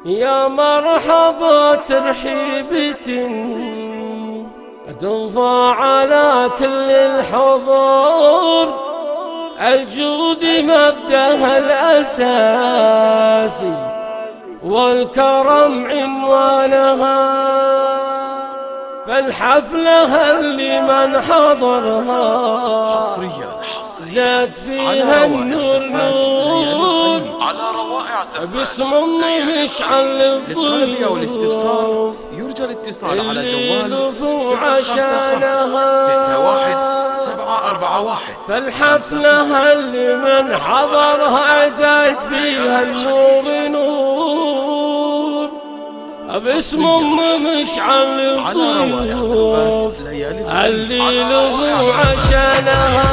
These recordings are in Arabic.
يا مرحبا ترحيبة تضفى على كل الحضور، الجود مبدأها الأساسي والكرم عنوانها، فالحفلة اللي من حضرها حصريا زاد فيها النور نور على روائع زفات باسم مشعل للطلب أو الاستفسار الضيوف يرجى الاتصال على جوال لفوا عشانها 61 7441. فالحفلة اللي من حضرها زاد فيها النور نور باسم مشعل الضيوف اللي لفوا عشانها.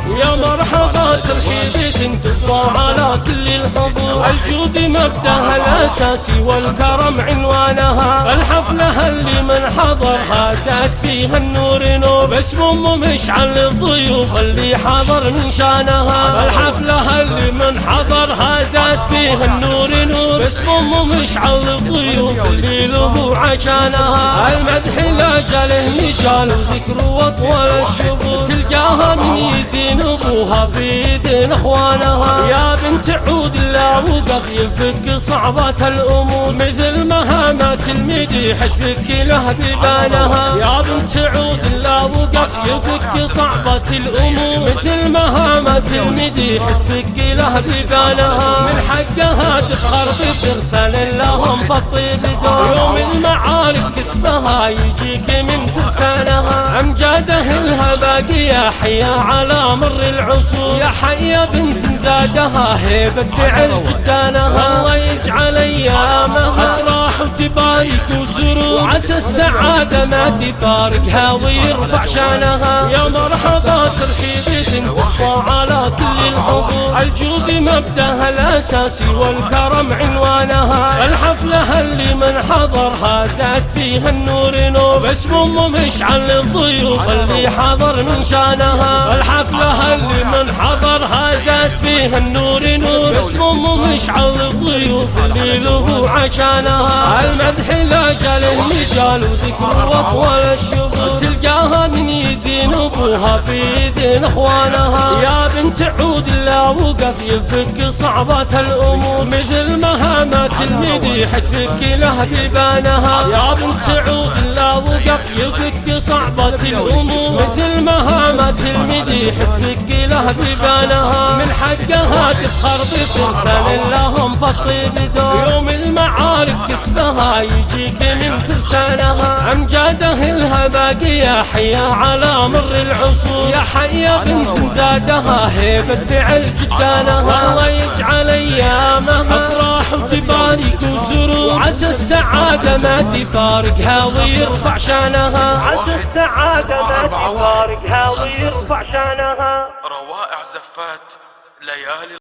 يا مرحبا ترحيبة تضفى على كل الحضور، الجود مبدأها الأساسي والكرم عنوانها، الحفلة اللي من حضرها زاد فيها النور نور باسم مشعل الضيوف اللي حضر من شانها، الحفلة اللي من حضرها زاد فيها النور نور باسم مشعل الضيوف اللي له عشانها، المدح لا جاله مجال وذكر واطول الشهور، تلقاها من يدين ابوها في يدين اخوانها، يا بنت عود لا وقف يفك صعبات الامور، مثل مهامات المديح تفك له ببانها، يا بنت عود لا وقف يفك صعبات الامور، مثل مهامات المديح تفك له ببانها، من حقها تفخر بفرسان لهم فالطيب دور، يوم المعارك اسمها يجيك من فرسانها، امجاده لها باقيه حيا على مر العصور، يا حيا بنت زادها هيبة فعل جدانها، الله يجعل ايامها افراح وتبارك وسرور، وعسى السعادة ما تفارقها ويرفع شانها. يا مرحبا ترحيبة تضفى على كل الحضور، الجود مبدأها الاساسي والكرم عنوانها، الحفلة اللي من حضرها زاد فيها النور نور باسم مشعل الضيوف اللي حضر من شانها، الحفلة اللي من حضرها زاد فيها النور نور باسم مشعل الضيوف اللي له عشانها، المدح لا جاله مجال وذكر واطول الشهور، تلقاها من يدين ابوها في يدين اخوانها، يا بنت عود لا وقف يفك صعبات الامور، مثل مهامات المديح تفك له ببانها، يا بنت عود لا وقف يفك صعبات الامور، مثل مهامات المديح تفك له ببانها، من حقها تفخر بفرسان لهم فالطيب دور، يوم المعارك اسمها يجيك من فرسانها، امجاده لها باقيه حيا على مر العصور، يا حيا بنت زادها هيبة فعل جدانها، الله يجعل ايامها افراح وتبارك وسرور، وعسى السعادة ما تفارقها ويرفع شانها، عسى السعادة ما تفارقها ويرفع شانها. روائع زفات ليالي